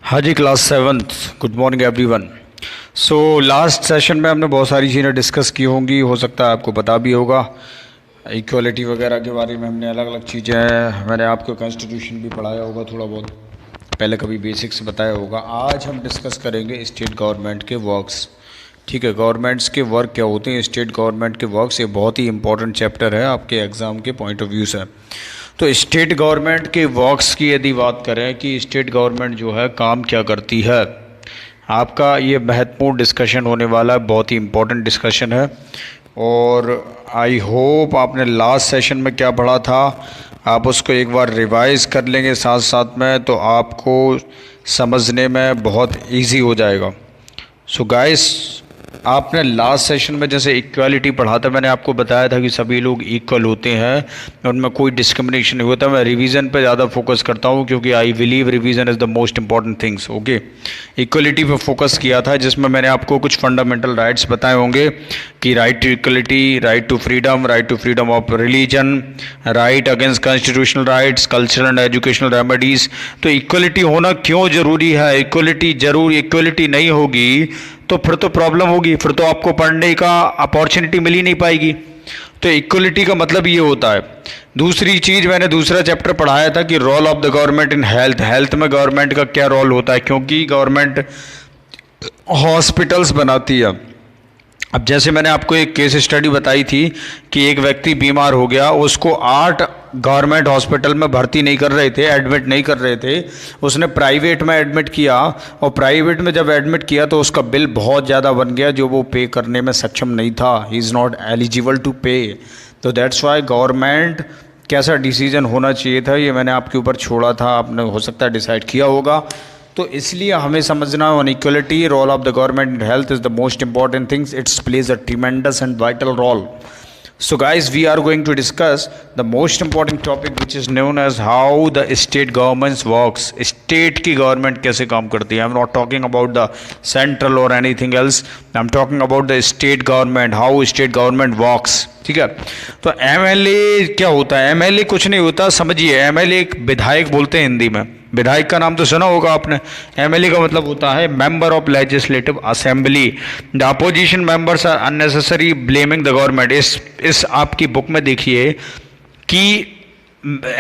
हाँ जी, class seventh. Good morning everyone. So last session में हमने बहुत सारी चीज़ें डिस्कस की होंगी, हो सकता है आपको पता भी होगा। इक्वलिटी वगैरह के बारे में हमने अलग अलग चीज़ें हैं, मैंने आपको कॉन्स्टिट्यूशन भी पढ़ाया होगा थोड़ा बहुत, पहले कभी बेसिक्स बताया होगा। आज हम डिस्कस करेंगे स्टेट गवर्नमेंट के वर्क्स। ठीक है, गवर्नमेंट्स के वर्क क्या होते हैं, स्टेट गवर्नमेंट के वर्क्स, ये बहुत ही इंपॉर्टेंट चैप्टर है आपके एग्ज़ाम के पॉइंट ऑफ व्यू से। तो स्टेट गवर्नमेंट के वर्क्स की यदि बात करें कि स्टेट गवर्नमेंट जो है काम क्या करती है, आपका ये महत्वपूर्ण डिस्कशन होने वाला है, बहुत ही इम्पोर्टेंट डिस्कशन है। और आई होप आपने लास्ट सेशन में क्या पढ़ा था आप उसको एक बार रिवाइज कर लेंगे साथ साथ में, तो आपको समझने में बहुत इजी हो जाएगा। सो गाइस, आपने लास्ट सेशन में जैसे इक्वालिटी पढ़ा था, मैंने आपको बताया था कि सभी लोग इक्वल होते हैं, उनमें कोई डिस्क्रिमिनेशन नहीं होता। मैं रिवीजन पे ज़्यादा फोकस करता हूँ क्योंकि I believe revision is the most important things. Okay, equality पे फोकस किया था जिसमें मैंने आपको कुछ फंडामेंटल राइट्स बताए होंगे कि right to equality, right to freedom of religion, right against constitutional rights, cultural and educational remedies. तो इक्वलिटी होना क्यों ज़रूरी है, इक्वलिटी नहीं होगी तो फिर तो प्रॉब्लम होगी, फिर तो आपको पढ़ने का अपॉर्चुनिटी मिल ही नहीं पाएगी। तो इक्वलिटी का मतलब ये होता है। दूसरी चीज़, मैंने दूसरा चैप्टर पढ़ाया था कि role of the government in health में गवर्नमेंट का क्या रोल होता है, क्योंकि गवर्नमेंट हॉस्पिटल्स बनाती है। अब जैसे मैंने आपको एक केस स्टडी बताई थी कि एक व्यक्ति बीमार हो गया, उसको 8 गवर्नमेंट हॉस्पिटल में भर्ती नहीं कर रहे थे, एडमिट नहीं कर रहे थे, उसने प्राइवेट में एडमिट किया, और प्राइवेट में जब एडमिट किया तो उसका बिल बहुत ज़्यादा बन गया जो वो पे करने में सक्षम नहीं था। He is not eligible to pay. तो दैट्स वाई गवर्नमेंट कैसा डिसीजन होना चाहिए था, ये मैंने आपके ऊपर छोड़ा था, आपने हो सकता है डिसाइड किया होगा। तो इसलिए हमें समझना on equality, role of the government in health is the most important things, its plays a tremendous and vital role. So guys, we are going to discuss the most important topic which is known as how the state governments works. State की government कैसे काम करती है. I'm not talking about the central or anything else. I'm talking about the state government, how state government works. ठीक है. तो MLA क्या होता है? MLA कुछ नहीं होता, समझिए. MLA एक विधायक बोलते हैं हिंदी में. विधायक का नाम तो सुना होगा आपने. एमएलए का मतलब होता है member of legislative assembly. The opposition members are unnecessary blaming the government. इस आपकी बुक में देखिए कि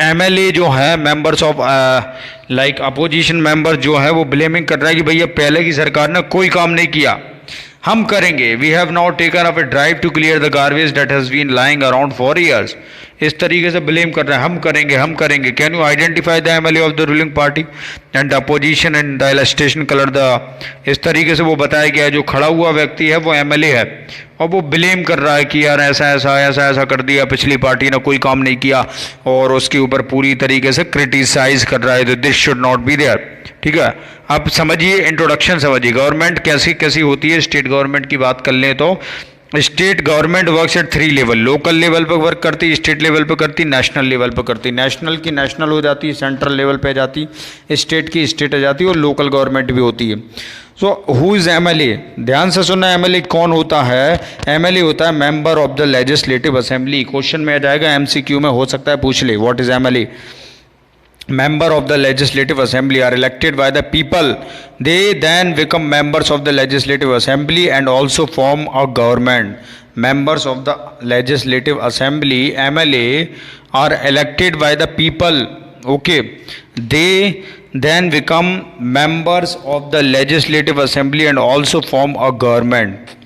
एमएलए जो है members of like opposition member जो है वो ब्लेमिंग कर रहा है कि भैया पहले की सरकार ने कोई काम नहीं किया, हम करेंगे. We have now taken up a drive to clear the garbage that has been lying around for years. इस तरीके से ब्लेम कर रहे हैं, हम करेंगे. Can you identify the MLA of the ruling party and the opposition and the illustration colour the. इस तरीके से वो बताया गया है जो खड़ा हुआ व्यक्ति है वो एमएलए है और वो ब्लेम कर रहा है कि यार ऐसा कर दिया, पिछली पार्टी ने कोई काम नहीं किया, और उसके ऊपर पूरी तरीके से क्रिटिसाइज कर रहा है. तो this should not be there. ठीक है. अब समझिए, इंट्रोडक्शन समझिए, गवर्नमेंट कैसी कैसी होती है. स्टेट गवर्नमेंट की बात कर लें तो state government works at 3 level. Local level पर वर्क करती, स्टेट लेवल पर करती, नेशनल लेवल पर करती. नेशनल की नेशनल हो जाती, सेंट्रल लेवल पे जाती, स्टेट की स्टेट आ जाती, और लोकल गवर्नमेंट भी होती है. So who is MLA? ध्यान से सुनना, एमएलए कौन होता है. एमएलए होता है member of the legislative assembly. Question में आ जाएगा, एमसीक्यू में हो सकता है पूछ ले, what is MLA. Member of the legislative assembly are elected by the people. They then become members of the legislative assembly and also form a government. Members of the legislative assembly, MLA, are elected by the people. Okay. They then become members of the legislative assembly and also form a government.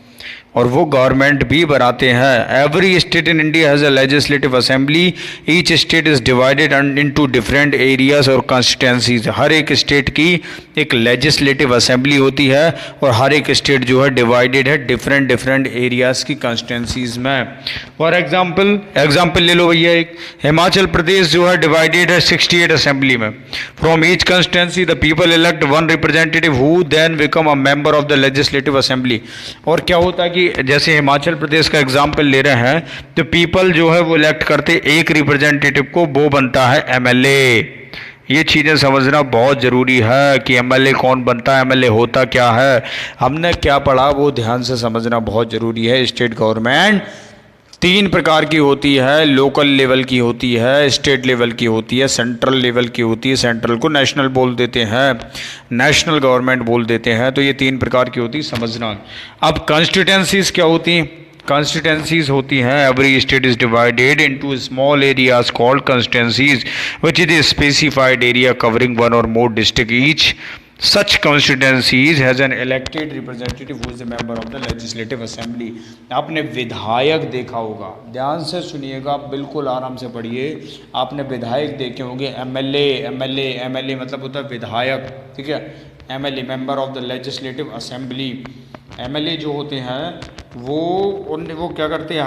और वो government भी बनाते हैं. Every state in India has a legislative assembly. Each state is divided into different areas or constituencies. हर एक state की एक legislative assembly होती है और हर एक स्टेट जो है डिवाइडेड है डिफरेंट एरियाज की कॉन्स्टिट्यूंसीज में. फॉर एग्जाम्पल ले लो भैया, एक हिमाचल प्रदेश जो है डिवाइडेड है 68 असेंबली में. From each constituency the people elect one representative who then become a member of the legislative assembly. और क्या होता है कि जैसे हिमाचल प्रदेश का एग्जाम्पल ले रहे हैं तो पीपल जो है वो इलेक्ट करते एक रिप्रेजेंटेटिव को, वो बनता है एमएलए. ये चीज़ें समझना बहुत ज़रूरी है कि एमएलए कौन बनता है, एमएलए होता क्या है, हमने क्या पढ़ा, वो ध्यान से समझना बहुत ज़रूरी है. स्टेट गवर्नमेंट तीन प्रकार की होती है, लोकल लेवल की होती है, स्टेट लेवल की होती है, सेंट्रल लेवल की होती है। सेंट्रल को नेशनल बोल देते हैं, नेशनल गवर्नमेंट बोल देते हैं। तो ये तीन प्रकार की होती है, समझना। अब कॉन्स्टिट्यूंसीज क्या होती हैं? कॉन्स्टिट्यूंसीज होती हैं, every state is divided into small areas called constituencies which is a specified area covering one or more district. Each such constituencies has an elected representative who is a member of the legislative assembly। आपने विधायक देखा होगा, ध्यान से सुनिएगा, बिल्कुल आराम से पढ़िए। आपने विधायक देखे होंगे, एमएलए, एमएलए, एमएलए मतलब होता है विधायक, ठीक है। MLA member of the legislative assembly. MLA जो होते हैं वो क्या करते हैं,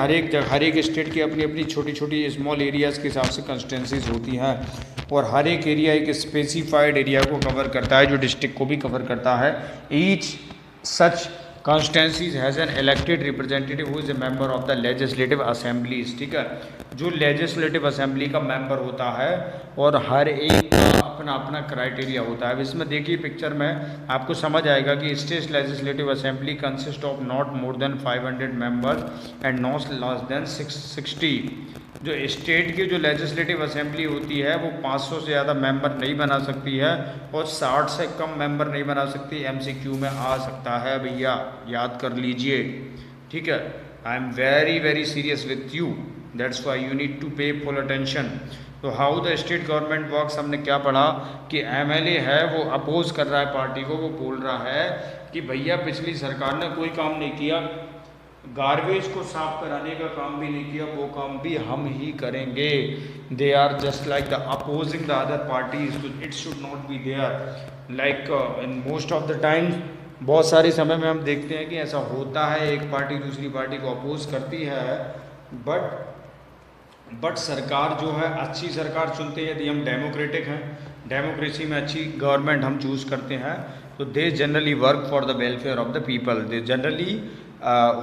हर एक स्टेट की अपनी अपनी छोटी छोटी स्मॉल एरियाज़ के हिसाब से कंस्टिट्यूंसीज होती हैं, और हर एक एरिया एक स्पेसिफाइड एरिया को कवर करता है, जो डिस्ट्रिक्ट को भी कवर करता है। Each such constituencies has an elected representative who is a member of the legislative assemblies, ठीक है। जो लेजिस्लेटिव असेंबली का मेंबर होता है, और हर एक का अपना अपना क्राइटेरिया होता है। इसमें देखिए पिक्चर में आपको समझ आएगा कि state legislative assembly consist of not more than 500 members and not less than 60। जो स्टेट की जो लेजिस्लेटिव असेंबली होती है वो 500 से ज़्यादा मेंबर नहीं बना सकती है, और 60 से कम मेंबर नहीं बना सकती। एमसीक्यू में आ सकता है भैया, याद कर लीजिए, ठीक है। I am very very serious with you, that's why you need to pay full attention. तो how the state government works, हमने क्या पढ़ा कि एमएलए है वो अपोज कर रहा है पार्टी को, वो बोल रहा है कि भैया पिछली सरकार ने कोई काम नहीं किया, गार्बेज को साफ कराने का काम भी नहीं किया, वो काम भी हम ही करेंगे। They are just like the opposing the other parties, it should not be there like in most of the time. बहुत सारे समय में हम देखते हैं कि ऐसा होता है, एक पार्टी दूसरी पार्टी को अपोज करती है, बट सरकार जो है अच्छी सरकार चुनते हैं। यदि हम डेमोक्रेटिक हैं, डेमोक्रेसी में अच्छी गवर्नमेंट हम चूज़ करते हैं, तो they generally work for the welfare of the people. They generally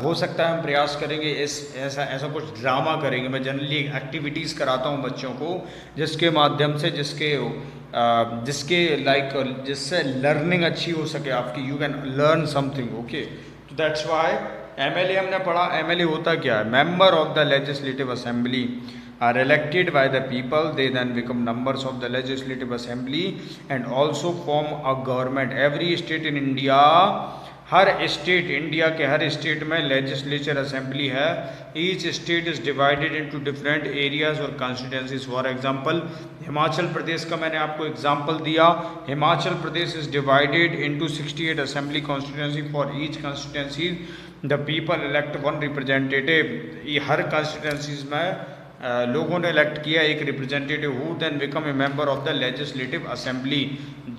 हो सकता है हम प्रयास करेंगे, ऐसा कुछ ड्रामा करेंगे। मैं जनरली एक्टिविटीज़ कराता हूँ बच्चों को, जिसके माध्यम से जिसके जिससे लर्निंग अच्छी हो सके आपकी, you can learn something, okay. तो दैट्स वाई एमएलए हमने पढ़ा। एमएलए होता क्या है? Member of the legislative assembly are elected by the people, they then become members of the legislative assembly and also form a government। every state in India, हर state, India के हर state में legislature assembly है। Each state is divided into different areas or constituencies. For example Himachal Pradesh का मैंने आपको example दिया। Himachal Pradesh is divided into 68 assembly constituency. For each constituency the people elect one representative. ये हर कॉन्स्टिट्यूंसीज में लोगों ने इलेक्ट किया एक representative, who then become a member of the legislative assembly,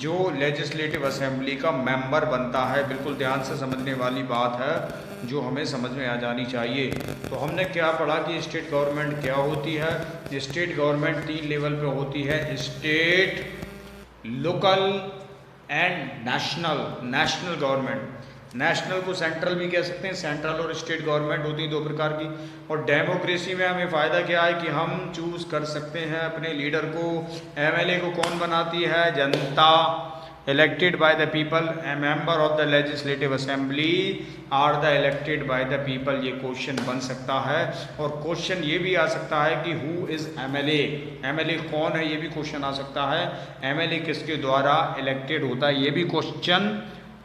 जो लेजिस्लेटिव असेंबली का मेंबर बनता है। बिल्कुल ध्यान से समझने वाली बात है, जो हमें समझ में आ जानी चाहिए। तो हमने क्या पढ़ा कि स्टेट गवर्नमेंट क्या होती है। स्टेट गवर्नमेंट 3 लेवल पे होती है, state, local and national. National government, national को सेंट्रल भी कह सकते हैं, सेंट्रल और स्टेट गवर्नमेंट होती है 2 प्रकार की। और डेमोक्रेसी में हमें फ़ायदा क्या है कि हम चूज़ कर सकते हैं अपने लीडर को। एमएलए को कौन बनाती है? जनता। Elected by the people. A member of the legislative assembly are the elected by the people. ये क्वेश्चन बन सकता है। और क्वेश्चन ये भी आ सकता है कि हु इज़ एमएलए, एमएलए कौन है, ये भी क्वेश्चन आ सकता है। एमएलए किसके द्वारा इलेक्टेड होता है, ये भी क्वेश्चन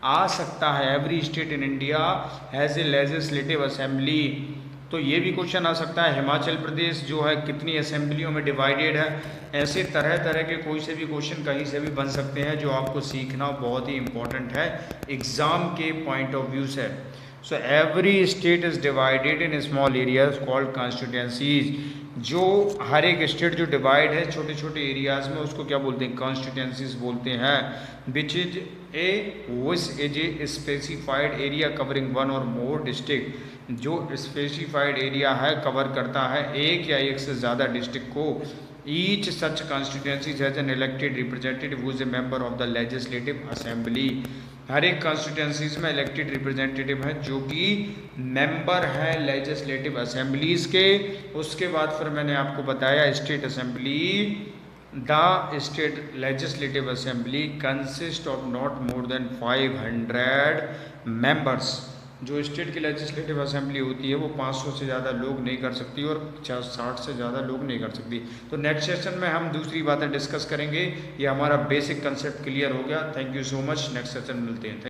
आ सकता है। Every state in India has a legislative assembly, तो ये भी क्वेश्चन आ सकता है। हिमाचल प्रदेश जो है कितनी असेंबलियों में डिवाइडेड है। ऐसे तरह तरह के कोई से भी क्वेश्चन कहीं से भी बन सकते हैं, जो आपको सीखना बहुत ही इम्पोर्टेंट है एग्ज़ाम के पॉइंट ऑफ व्यू से। So every state is divided in small areas called constituencies. जो हर एक स्टेट जो डिवाइड है छोटे छोटे एरियाज में, उसको क्या बोलते हैं? कॉन्स्टिट्यूंसीज बोलते हैं। Which is a specified area covering one or more district. जो स्पेसिफाइड एरिया है कवर करता है एक या एक से ज़्यादा डिस्ट्रिक्ट को। Each such constituencies has an elected representative who is a member of the legislative assembly. हर एक कॉन्स्टिट्यूंसीज में इलेक्टेड रिप्रेजेंटेटिव हैं जो कि मेंबर हैं लेजिस्लेटिव असेंबलीज के। उसके बाद फिर मैंने आपको बताया state assembly. The state legislative assembly consist of not more than 500 members. जो स्टेट की लेजिस्लेटिव असेंबली होती है वो 500 से ज़्यादा लोग नहीं कर सकती और 60 से ज़्यादा लोग नहीं कर सकती। तो नेक्स्ट सेशन में हम दूसरी बातें डिस्कस करेंगे। ये हमारा बेसिक कंसेप्ट क्लियर हो गया। Thank you so much. Next session मिलते हैं।